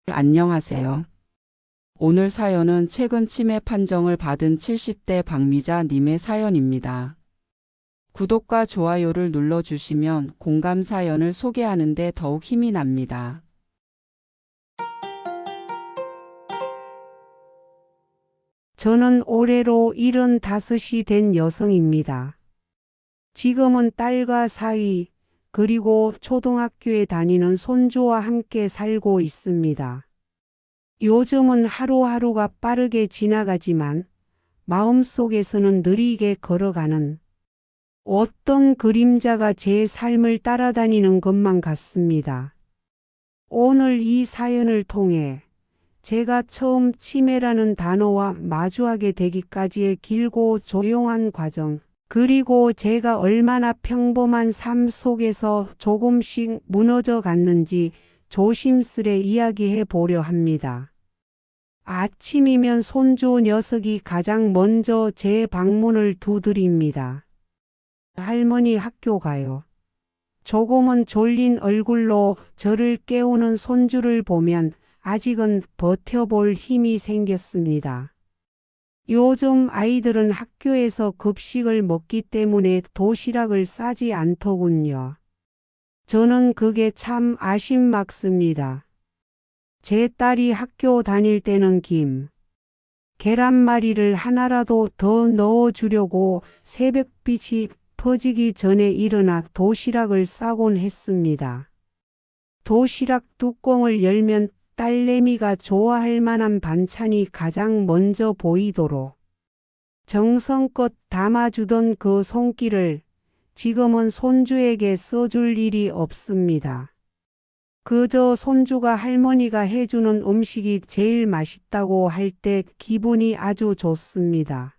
안녕하세요. 오늘 사연은 최근 치매 판정을 받은 70대 박미자 님의 사연입니다. 구독과 좋아요를 눌러주시면 공감 사연을 소개하는 데 더욱 힘이 납니다. 저는 올해로 75이 된 여성입니다. 지금은 딸과 사위, 그리고 초등학교에 다니는 손주와 함께 살고 있습니다. 요즘은 하루하루가 빠르게 지나가지만 마음속에서는 느리게 걸어가는 어떤 그림자가 제 삶을 따라다니는 것만 같습니다. 오늘 이 사연을 통해 제가 처음 치매라는 단어와 마주하게 되기까지의 길고 조용한 과정, 그리고 제가 얼마나 평범한 삶 속에서 조금씩 무너져 갔는지 조심스레 이야기해 보려 합니다. 아침이면 손주 녀석이 가장 먼저 제 방문을 두드립니다. 할머니 학교 가요. 조금은 졸린 얼굴로 저를 깨우는 손주를 보면 아직은 버텨볼 힘이 생겼습니다. 요즘 아이들은 학교에서 급식을 먹기 때문에 도시락을 싸지 않더군요. 저는 그게 참 아쉽막습니다. 제 딸이 학교 다닐 때는 계란말이를 하나라도 더 넣어주려고 새벽빛이 퍼지기 전에 일어나 도시락을 싸곤 했습니다. 도시락 뚜껑을 열면 딸내미가 좋아할 만한 반찬이 가장 먼저 보이도록 정성껏 담아주던 그 손길을 지금은 손주에게 써줄 일이 없습니다. 그저 손주가 할머니가 해주는 음식이 제일 맛있다고 할 때 기분이 아주 좋습니다.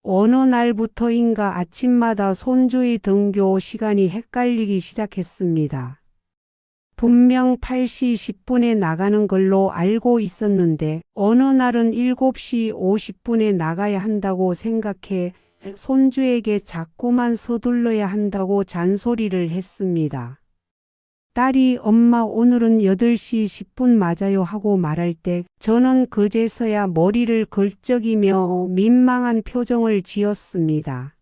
어느 날부터인가 아침마다 손주의 등교 시간이 헷갈리기 시작했습니다. 분명 8시 10분에 나가는 걸로 알고 있었는데 어느 날은 7시 50분에 나가야 한다고 생각해 손주에게 자꾸만 서둘러야 한다고 잔소리를 했습니다. 딸이 엄마 오늘은 8시 10분 맞아요 하고 말할 때 저는 그제서야 머리를 긁적이며 민망한 표정을 지었습니다.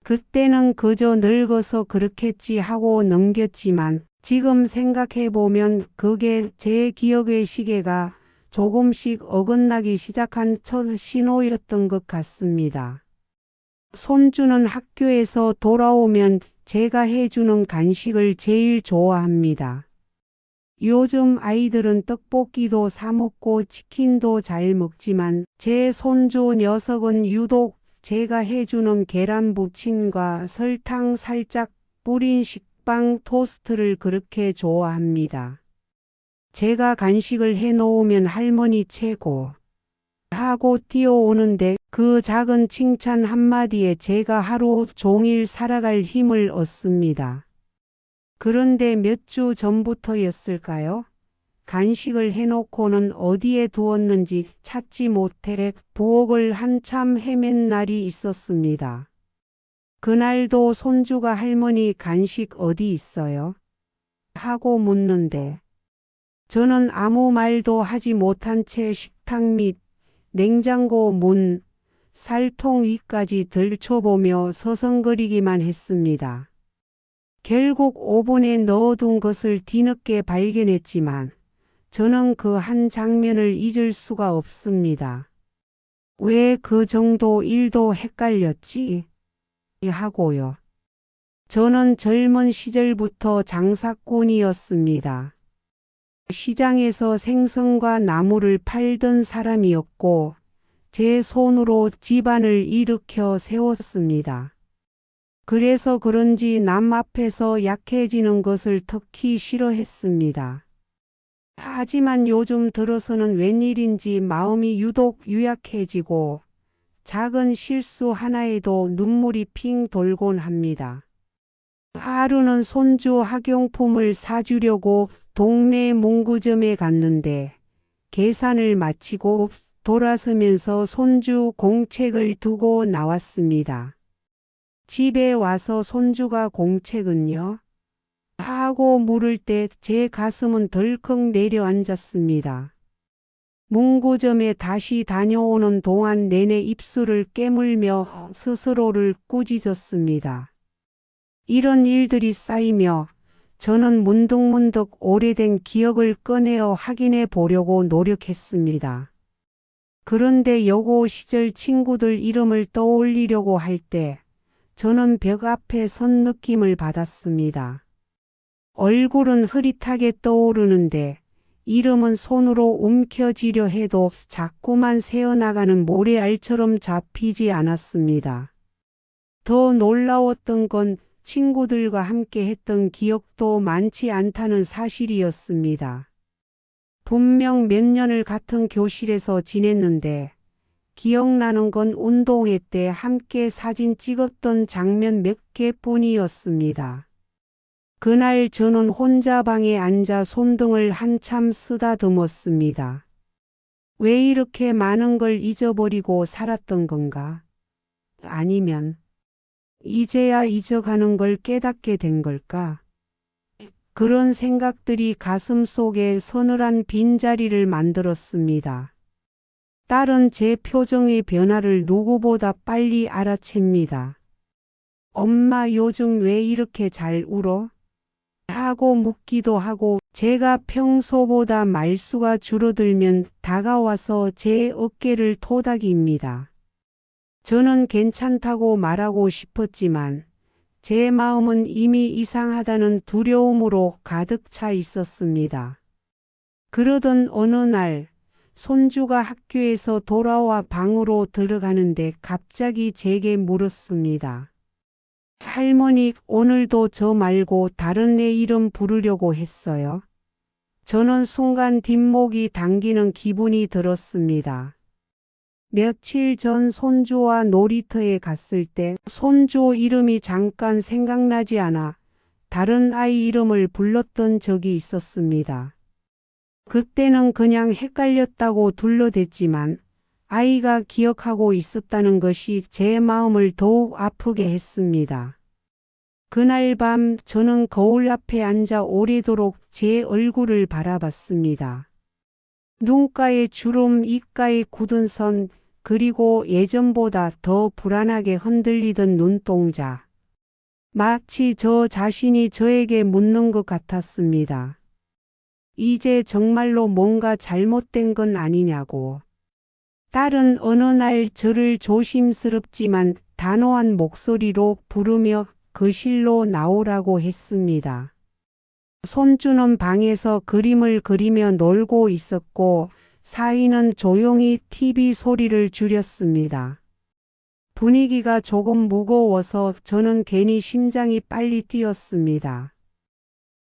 그때는 그저 늙어서 그렇겠지 하고 넘겼지만 지금 생각해보면 그게 제 기억의 시계가 조금씩 어긋나기 시작한 첫 신호였던 것 같습니다. 손주는 학교에서 돌아오면 제가 해주는 간식을 제일 좋아합니다. 요즘 아이들은 떡볶이도 사 먹고 치킨도 잘 먹지만 제 손주 녀석은 유독 제가 해주는 계란 부침과 설탕 살짝 뿌린 식빵 토스트를 그렇게 좋아합니다. 제가 간식을 해놓으면 할머니 최고 하고 뛰어오는데 그 작은 칭찬 한마디에 제가 하루 종일 살아갈 힘을 얻습니다. 그런데 몇 주 전부터였을까요? 간식을 해놓고는 어디에 두었는지 찾지 못해 부엌을 한참 헤맨 날이 있었습니다. 그날도 손주가 할머니 간식 어디 있어요? 하고 묻는데 저는 아무 말도 하지 못한 채 식탁 및 냉장고 문, 살통 위까지 들춰보며 서성거리기만 했습니다. 결국 오븐에 넣어둔 것을 뒤늦게 발견했지만 저는 그 한 장면을 잊을 수가 없습니다. 왜 그 정도 일도 헷갈렸지? 하고요. 저는 젊은 시절부터 장사꾼이었습니다. 시장에서 생선과 나물을 팔던 사람이었고 제 손으로 집안을 일으켜 세웠습니다. 그래서 그런지 남 앞에서 약해지는 것을 특히 싫어했습니다. 하지만 요즘 들어서는 웬일인지 마음이 유독 유약해지고 작은 실수 하나에도 눈물이 핑 돌곤 합니다. 하루는 손주 학용품을 사주려고 동네 문구점에 갔는데 계산을 마치고 돌아서면서 손주 공책을 두고 나왔습니다. 집에 와서 손주가 공책은요? 하고 물을 때 제 가슴은 덜컥 내려앉았습니다. 문구점에 다시 다녀오는 동안 내내 입술을 깨물며 스스로를 꾸짖었습니다. 이런 일들이 쌓이며 저는 문득문득 오래된 기억을 꺼내어 확인해 보려고 노력했습니다. 그런데 여고 시절 친구들 이름을 떠올리려고 할 때 저는 벽 앞에 선 느낌을 받았습니다. 얼굴은 흐릿하게 떠오르는데 이름은 손으로 움켜쥐려 해도 자꾸만 새어나가는 모래알처럼 잡히지 않았습니다. 더 놀라웠던 건 친구들과 함께 했던 기억도 많지 않다는 사실이었습니다. 분명 몇 년을 같은 교실에서 지냈는데 기억나는 건 운동회 때 함께 사진 찍었던 장면 몇 개뿐이었습니다. 그날 저는 혼자 방에 앉아 손등을 한참 쓰다듬었습니다. 왜 이렇게 많은 걸 잊어버리고 살았던 건가? 아니면 이제야 잊어가는 걸 깨닫게 된 걸까? 그런 생각들이 가슴 속에 서늘한 빈자리를 만들었습니다. 딸은 제 표정의 변화를 누구보다 빨리 알아챕니다. 엄마 요즘 왜 이렇게 잘 울어? 하고 묻기도 하고 제가 평소보다 말수가 줄어들면 다가와서 제 어깨를 토닥입니다. 저는 괜찮다고 말하고 싶었지만 제 마음은 이미 이상하다는 두려움으로 가득 차 있었습니다. 그러던 어느 날 손주가 학교에서 돌아와 방으로 들어가는데 갑자기 제게 물었습니다. 할머니, 오늘도 저 말고 다른 애 이름 부르려고 했어요. 저는 순간 뒷목이 당기는 기분이 들었습니다. 며칠 전 손주와 놀이터에 갔을 때 손주 이름이 잠깐 생각나지 않아 다른 아이 이름을 불렀던 적이 있었습니다. 그때는 그냥 헷갈렸다고 둘러댔지만 아이가 기억하고 있었다는 것이 제 마음을 더욱 아프게 했습니다. 그날 밤 저는 거울 앞에 앉아 오래도록 제 얼굴을 바라봤습니다. 눈가의 주름, 입가의 굳은 선, 그리고 예전보다 더 불안하게 흔들리던 눈동자. 마치 저 자신이 저에게 묻는 것 같았습니다. 이제 정말로 뭔가 잘못된 건 아니냐고. 딸은 어느 날 저를 조심스럽지만 단호한 목소리로 부르며 거실로 나오라고 했습니다. 손주는 방에서 그림을 그리며 놀고 있었고 사위는 조용히 TV 소리를 줄였습니다. 분위기가 조금 무거워서 저는 괜히 심장이 빨리 뛰었습니다.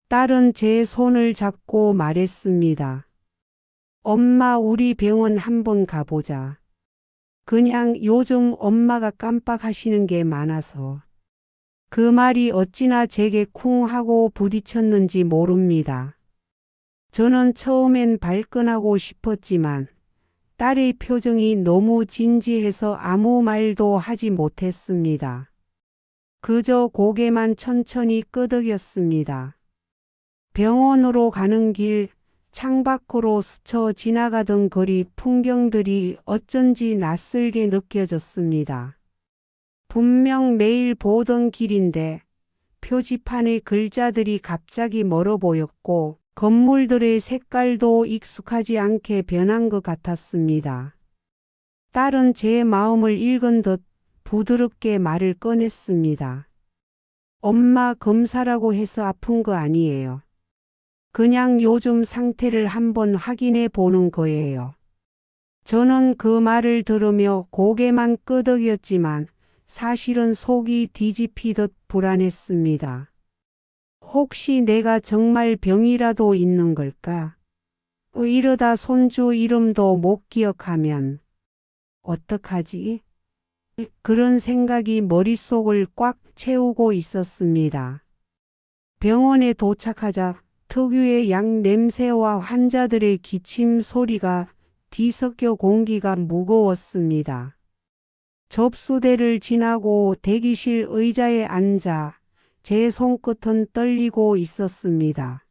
딸은 제 손을 잡고 말했습니다. 엄마, 우리 병원 한번 가보자. 그냥 요즘 엄마가 깜빡하시는 게 많아서. 그 말이 어찌나 제게 쿵 하고 부딪혔는지 모릅니다. 저는 처음엔 발끈하고 싶었지만 딸의 표정이 너무 진지해서 아무 말도 하지 못했습니다. 그저 고개만 천천히 끄덕였습니다. 병원으로 가는 길, 창밖으로 스쳐 지나가던 거리 풍경들이 어쩐지 낯설게 느껴졌습니다. 분명 매일 보던 길인데 표지판의 글자들이 갑자기 멀어 보였고 건물들의 색깔도 익숙하지 않게 변한 것 같았습니다. 딸은 제 마음을 읽은 듯 부드럽게 말을 꺼냈습니다. 엄마, 검사라고 해서 아픈 거 아니에요. 그냥 요즘 상태를 한번 확인해 보는 거예요. 저는 그 말을 들으며 고개만 끄덕였지만 사실은 속이 뒤집히듯 불안했습니다. 혹시 내가 정말 병이라도 있는 걸까? 이러다 손주 이름도 못 기억하면 어떡하지? 그런 생각이 머릿속을 꽉 채우고 있었습니다. 병원에 도착하자 특유의 약 냄새와 환자들의 기침 소리가 뒤섞여 공기가 무거웠습니다. 접수대를 지나고 대기실 의자에 앉아 제 손끝은 떨리고 있었습니다.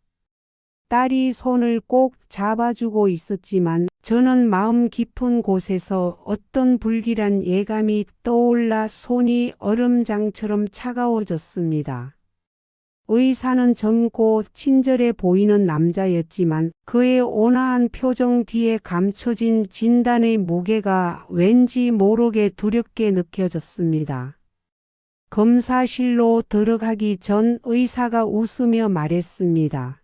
딸이 손을 꼭 잡아주고 있었지만 저는 마음 깊은 곳에서 어떤 불길한 예감이 떠올라 손이 얼음장처럼 차가워졌습니다. 의사는 젊고 친절해 보이는 남자였지만 그의 온화한 표정 뒤에 감춰진 진단의 무게가 왠지 모르게 두렵게 느껴졌습니다. 검사실로 들어가기 전 의사가 웃으며 말했습니다.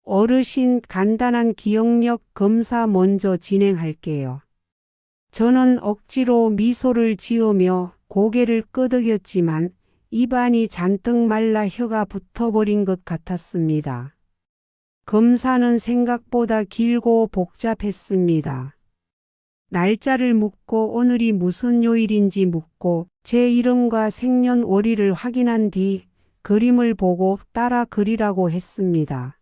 어르신, 간단한 기억력 검사 먼저 진행할게요. 저는 억지로 미소를 지으며 고개를 끄덕였지만 입안이 잔뜩 말라 혀가 붙어버린 것 같았습니다. 검사는 생각보다 길고 복잡했습니다. 날짜를 묻고 오늘이 무슨 요일인지 묻고 제 이름과 생년월일을 확인한 뒤 그림을 보고 따라 그리라고 했습니다.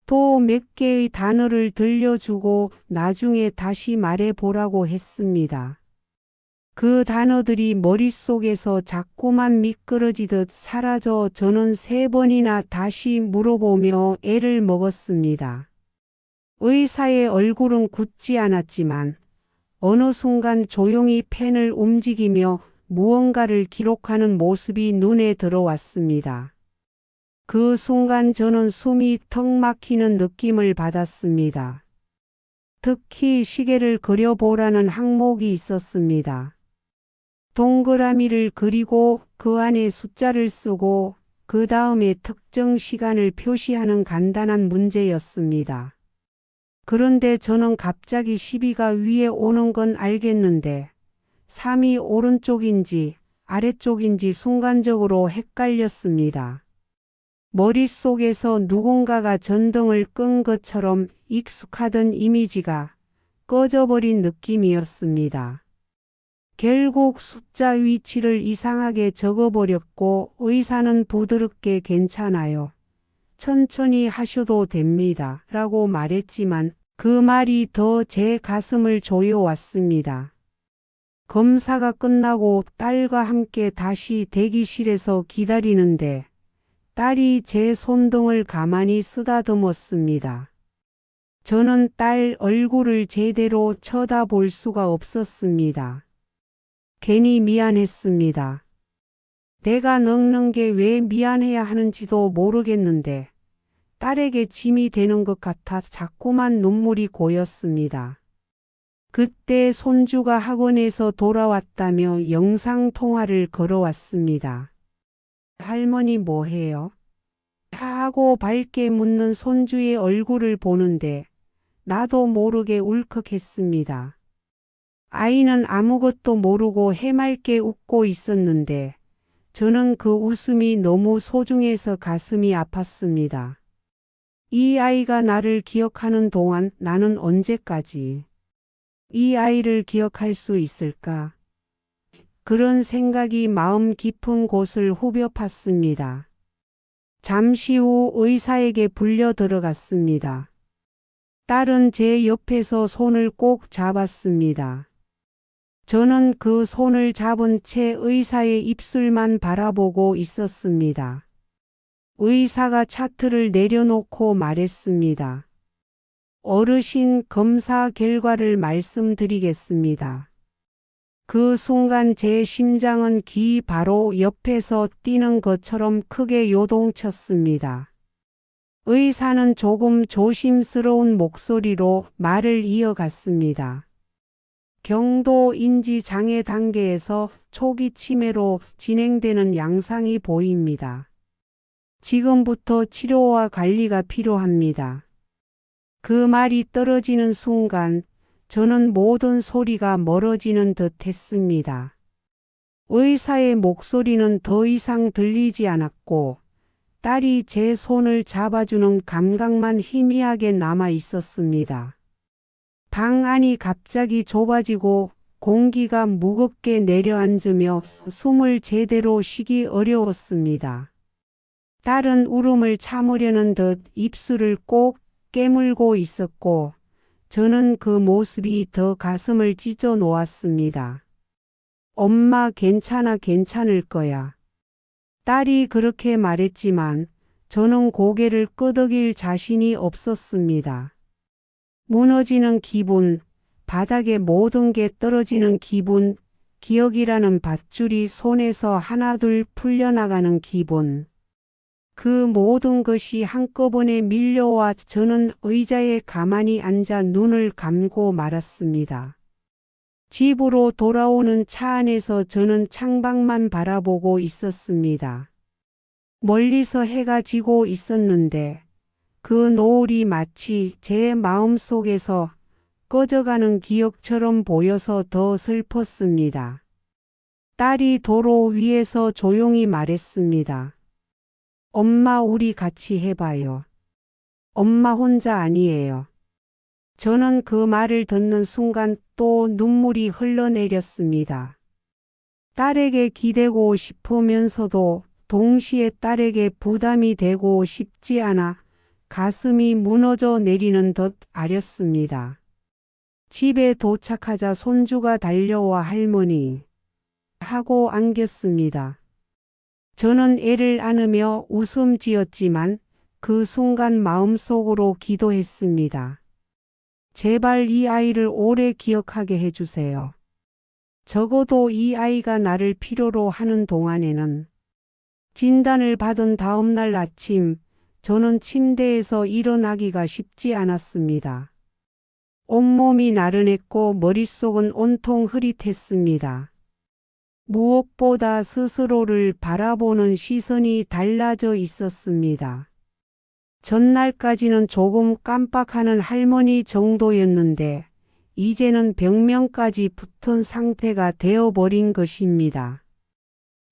또 몇 개의 단어를 들려주고 나중에 다시 말해보라고 했습니다. 그 단어들이 머릿속에서 자꾸만 미끄러지듯 사라져 저는 3번이나 다시 물어보며 애를 먹었습니다. 의사의 얼굴은 굳지 않았지만 어느 순간 조용히 펜을 움직이며 무언가를 기록하는 모습이 눈에 들어왔습니다. 그 순간 저는 숨이 턱 막히는 느낌을 받았습니다. 특히 시계를 그려보라는 항목이 있었습니다. 동그라미를 그리고 그 안에 숫자를 쓰고 그 다음에 특정 시간을 표시하는 간단한 문제였습니다. 그런데 저는 갑자기 12가 위에 오는 건 알겠는데 3이 오른쪽인지 아래쪽인지 순간적으로 헷갈렸습니다. 머릿속에서 누군가가 전등을 끈 것처럼 익숙하던 이미지가 꺼져버린 느낌이었습니다. 결국 숫자 위치를 이상하게 적어버렸고 의사는 부드럽게 괜찮아요. 천천히 하셔도 됩니다. 라고 말했지만 그 말이 더 제 가슴을 조여왔습니다. 검사가 끝나고 딸과 함께 다시 대기실에서 기다리는데 딸이 제 손등을 가만히 쓰다듬었습니다. 저는 딸 얼굴을 제대로 쳐다볼 수가 없었습니다. 괜히 미안했습니다. 내가 늙는 게 왜 미안해야 하는지도 모르겠는데 딸에게 짐이 되는 것 같아 자꾸만 눈물이 고였습니다. 그때 손주가 학원에서 돌아왔다며 영상통화를 걸어왔습니다. 할머니 뭐해요? 하고 밝게 묻는 손주의 얼굴을 보는데 나도 모르게 울컥했습니다. 아이는 아무것도 모르고 해맑게 웃고 있었는데 저는 그 웃음이 너무 소중해서 가슴이 아팠습니다. 이 아이가 나를 기억하는 동안 나는 언제까지 이 아이를 기억할 수 있을까? 그런 생각이 마음 깊은 곳을 후벼 팠습니다. 잠시 후 의사에게 불려 들어갔습니다. 딸은 제 옆에서 손을 꼭 잡았습니다. 저는 그 손을 잡은 채 의사의 입술만 바라보고 있었습니다. 의사가 차트를 내려놓고 말했습니다. 어르신, 검사 결과를 말씀드리겠습니다. 그 순간 제 심장은 귀 바로 옆에서 뛰는 것처럼 크게 요동쳤습니다. 의사는 조금 조심스러운 목소리로 말을 이어갔습니다. 경도 인지 장애 단계에서 초기 치매로 진행되는 양상이 보입니다. 지금부터 치료와 관리가 필요합니다. 그 말이 떨어지는 순간 저는 모든 소리가 멀어지는 듯 했습니다. 의사의 목소리는 더 이상 들리지 않았고 딸이 제 손을 잡아주는 감각만 희미하게 남아 있었습니다. 방 안이 갑자기 좁아지고 공기가 무겁게 내려앉으며 숨을 제대로 쉬기 어려웠습니다. 딸은 울음을 참으려는 듯 입술을 꼭 깨물고 있었고 저는 그 모습이 더 가슴을 찢어 놓았습니다. 엄마 괜찮아, 괜찮을 거야. 딸이 그렇게 말했지만 저는 고개를 끄덕일 자신이 없었습니다. 무너지는 기분, 바닥에 모든 게 떨어지는 기분, 기억이라는 밧줄이 손에서 하나둘 풀려나가는 기분. 그 모든 것이 한꺼번에 밀려와 저는 의자에 가만히 앉아 눈을 감고 말았습니다. 집으로 돌아오는 차 안에서 저는 창밖만 바라보고 있었습니다. 멀리서 해가 지고 있었는데 그 노을이 마치 제 마음속에서 꺼져가는 기억처럼 보여서 더 슬펐습니다. 딸이 도로 위에서 조용히 말했습니다. 엄마, 우리 같이 해봐요. 엄마 혼자 아니에요. 저는 그 말을 듣는 순간 또 눈물이 흘러내렸습니다. 딸에게 기대고 싶으면서도 동시에 딸에게 부담이 되고 싶지 않아 가슴이 무너져 내리는 듯 아렸습니다. 집에 도착하자 손주가 달려와 할머니 하고 안겼습니다. 저는 애를 안으며 웃음 지었지만 그 순간 마음속으로 기도했습니다. 제발 이 아이를 오래 기억하게 해주세요. 적어도 이 아이가 나를 필요로 하는 동안에는. 진단을 받은 다음 날 아침, 저는 침대에서 일어나기가 쉽지 않았습니다. 온몸이 나른했고 머릿속은 온통 흐릿했습니다. 무엇보다 스스로를 바라보는 시선이 달라져 있었습니다. 전날까지는 조금 깜빡하는 할머니 정도였는데 이제는 병명까지 붙은 상태가 되어버린 것입니다.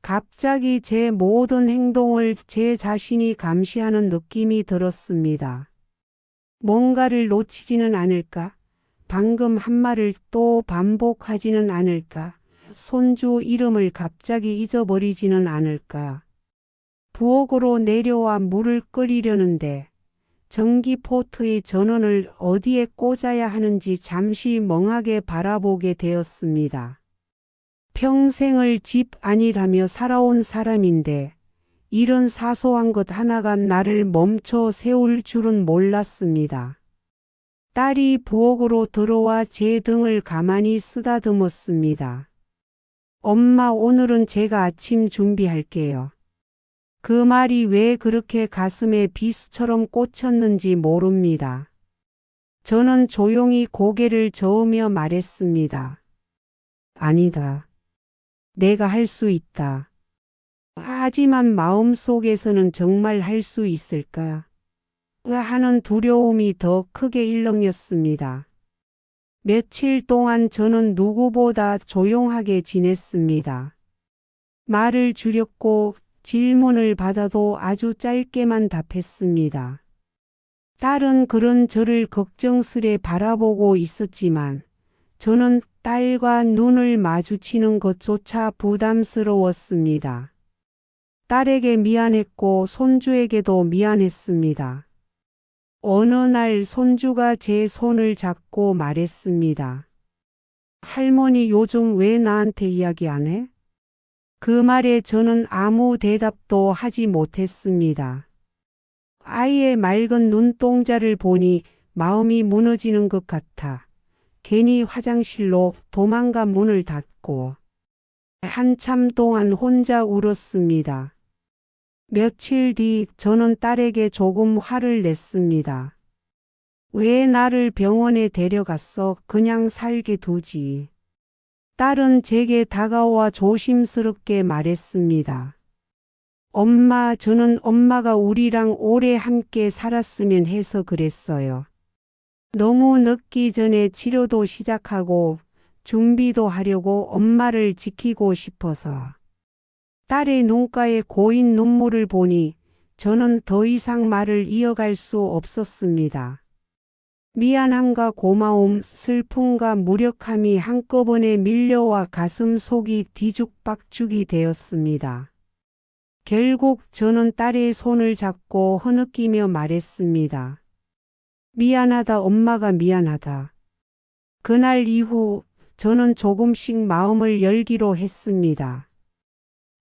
갑자기 제 모든 행동을 제 자신이 감시하는 느낌이 들었습니다. 뭔가를 놓치지는 않을까? 방금 한 말을 또 반복하지는 않을까? 손주 이름을 갑자기 잊어버리지는 않을까? 부엌으로 내려와 물을 끓이려는데 전기포트의 전원을 어디에 꽂아야 하는지 잠시 멍하게 바라보게 되었습니다. 평생을 집 안이라며 살아온 사람인데 이런 사소한 것 하나가 나를 멈춰 세울 줄은 몰랐습니다. 딸이 부엌으로 들어와 제 등을 가만히 쓰다듬었습니다. 엄마, 오늘은 제가 아침 준비할게요. 그 말이 왜 그렇게 가슴에 비수처럼 꽂혔는지 모릅니다. 저는 조용히 고개를 저으며 말했습니다. 아니다. 내가 할 수 있다. 하지만 마음속에서는 정말 할 수 있을까? 하는 두려움이 더 크게 일렁였습니다. 며칠 동안 저는 누구보다 조용하게 지냈습니다. 말을 줄였고 질문을 받아도 아주 짧게만 답했습니다. 딸은 그런 저를 걱정스레 바라보고 있었지만 저는 딸과 눈을 마주치는 것조차 부담스러웠습니다. 딸에게 미안했고 손주에게도 미안했습니다. 어느 날 손주가 제 손을 잡고 말했습니다. 할머니, 요즘 왜 나한테 이야기 안 해? 그 말에 저는 아무 대답도 하지 못했습니다. 아이의 맑은 눈동자를 보니 마음이 무너지는 것 같아 괜히 화장실로 도망가 문을 닫고 한참 동안 혼자 울었습니다. 며칠 뒤 저는 딸에게 조금 화를 냈습니다. 왜 나를 병원에 데려갔어? 그냥 살게 두지. 딸은 제게 다가와 조심스럽게 말했습니다. 엄마, 저는 엄마가 우리랑 오래 함께 살았으면 해서 그랬어요. 너무 늦기 전에 치료도 시작하고 준비도 하려고 엄마를 지키고 싶어서. 딸의 눈가에 고인 눈물을 보니 저는 더 이상 말을 이어갈 수 없었습니다. 미안함과 고마움, 슬픔과 무력함이 한꺼번에 밀려와 가슴 속이 뒤죽박죽이 되었습니다. 결국 저는 딸의 손을 잡고 흐느끼며 말했습니다. 미안하다, 엄마가 미안하다. 그날 이후 저는 조금씩 마음을 열기로 했습니다.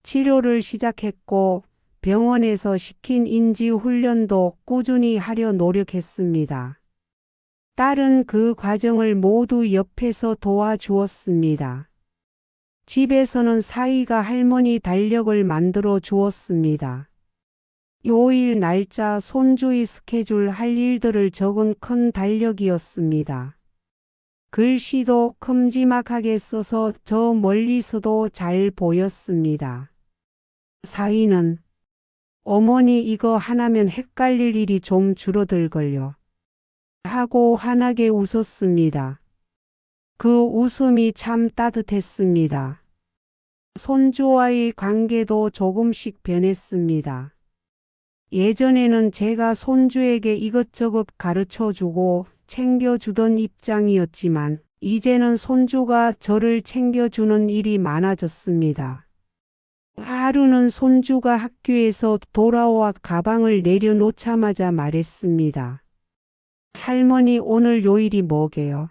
치료를 시작했고 병원에서 시킨 인지 훈련도 꾸준히 하려 노력했습니다. 딸은 그 과정을 모두 옆에서 도와주었습니다. 집에서는 사위가 할머니 달력을 만들어 주었습니다. 요일, 날짜, 손주의 스케줄, 할 일들을 적은 큰 달력이었습니다. 글씨도 큼지막하게 써서 저 멀리서도 잘 보였습니다. 사위는 어머니 이거 하나면 헷갈릴 일이 좀 줄어들걸요. 하고 환하게 웃었습니다. 그 웃음이 참 따뜻했습니다. 손주와의 관계도 조금씩 변했습니다. 예전에는 제가 손주에게 이것저것 가르쳐주고 챙겨주던 입장이었지만 이제는 손주가 저를 챙겨주는 일이 많아졌습니다. 하루는 손주가 학교에서 돌아와 가방을 내려놓자마자 말했습니다. 할머니 오늘 요일이 뭐게요?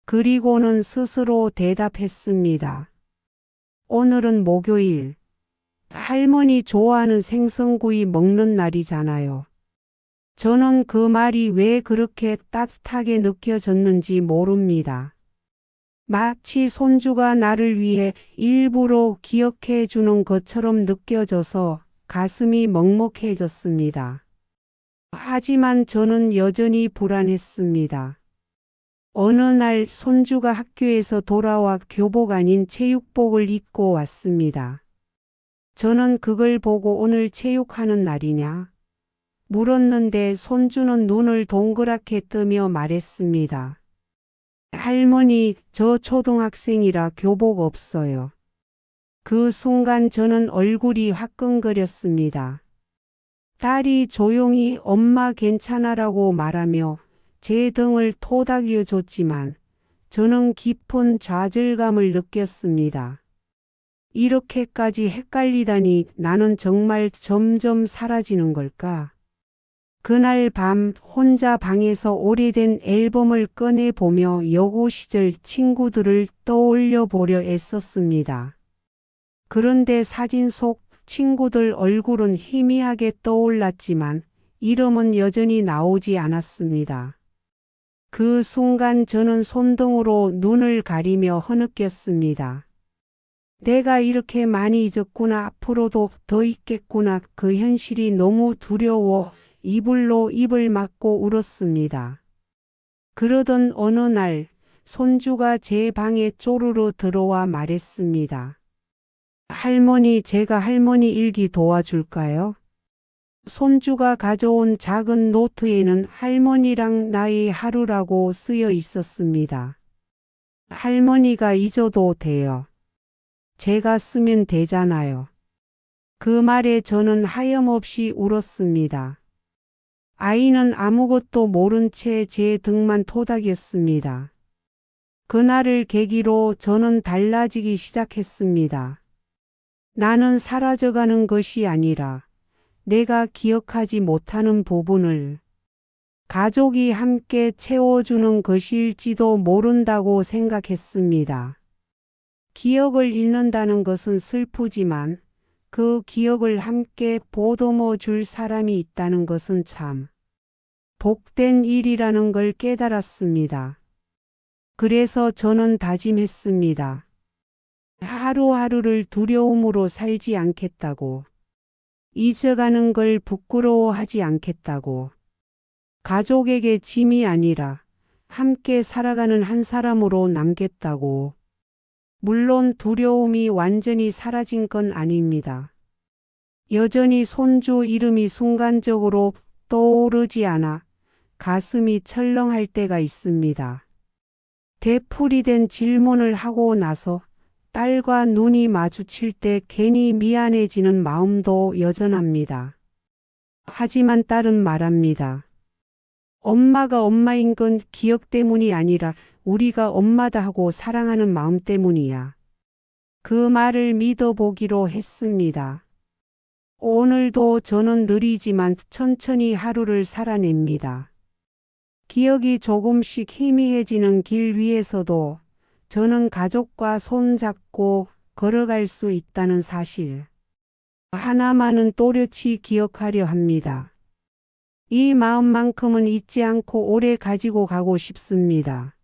그리고는 스스로 대답했습니다. 오늘은 목요일. 할머니 좋아하는 생선구이 먹는 날이잖아요. 저는 그 말이 왜 그렇게 따뜻하게 느껴졌는지 모릅니다. 마치 손주가 나를 위해 일부러 기억해 주는 것처럼 느껴져서 가슴이 먹먹해졌습니다. 하지만 저는 여전히 불안했습니다. 어느 날 손주가 학교에서 돌아와 교복 아닌 체육복을 입고 왔습니다. 저는 그걸 보고 오늘 체육하는 날이냐? 물었는데 손주는 눈을 동그랗게 뜨며 말했습니다. 할머니, 저 초등학생이라 교복 없어요. 그 순간 저는 얼굴이 화끈거렸습니다. 딸이 조용히 엄마 괜찮아라고 말하며 제 등을 토닥여 줬지만 저는 깊은 좌절감을 느꼈습니다. 이렇게까지 헷갈리다니 나는 정말 점점 사라지는 걸까? 그날 밤 혼자 방에서 오래된 앨범을 꺼내보며 여고 시절 친구들을 떠올려 보려 애썼습니다. 그런데 사진 속 친구들 얼굴은 희미하게 떠올랐지만 이름은 여전히 나오지 않았습니다. 그 순간 저는 손등으로 눈을 가리며 흐느꼈습니다. 내가 이렇게 많이 잊었구나, 앞으로도 더 잊겠구나. 그 현실이 너무 두려워 이불로 입을 막고 울었습니다. 그러던 어느 날 손주가 제 방에 쪼르르 들어와 말했습니다. 할머니, 제가 할머니 일기 도와줄까요? 손주가 가져온 작은 노트에는 할머니랑 나의 하루라고 쓰여 있었습니다. 할머니가 잊어도 돼요. 제가 쓰면 되잖아요. 그 말에 저는 하염없이 울었습니다. 아이는 아무것도 모른 채 제 등만 토닥였습니다. 그날을 계기로 저는 달라지기 시작했습니다. 나는 사라져가는 것이 아니라 내가 기억하지 못하는 부분을 가족이 함께 채워주는 것일지도 모른다고 생각했습니다. 기억을 잃는다는 것은 슬프지만 그 기억을 함께 보듬어 줄 사람이 있다는 것은 참 복된 일이라는 걸 깨달았습니다. 그래서 저는 다짐했습니다. 하루하루를 두려움으로 살지 않겠다고. 잊어가는 걸 부끄러워하지 않겠다고. 가족에게 짐이 아니라 함께 살아가는 한 사람으로 남겠다고. 물론 두려움이 완전히 사라진 건 아닙니다. 여전히 손주 이름이 순간적으로 떠오르지 않아 가슴이 철렁할 때가 있습니다. 되풀이된 질문을 하고 나서 딸과 눈이 마주칠 때 괜히 미안해지는 마음도 여전합니다. 하지만 딸은 말합니다. 엄마가 엄마인 건 기억 때문이 아니라 우리가 엄마다 하고 사랑하는 마음 때문이야. 그 말을 믿어보기로 했습니다. 오늘도 저는 느리지만 천천히 하루를 살아냅니다. 기억이 조금씩 희미해지는 길 위에서도 저는 가족과 손잡고 걸어갈 수 있다는 사실 하나만은 또렷이 기억하려 합니다. 이 마음만큼은 잊지 않고 오래 가지고 가고 싶습니다.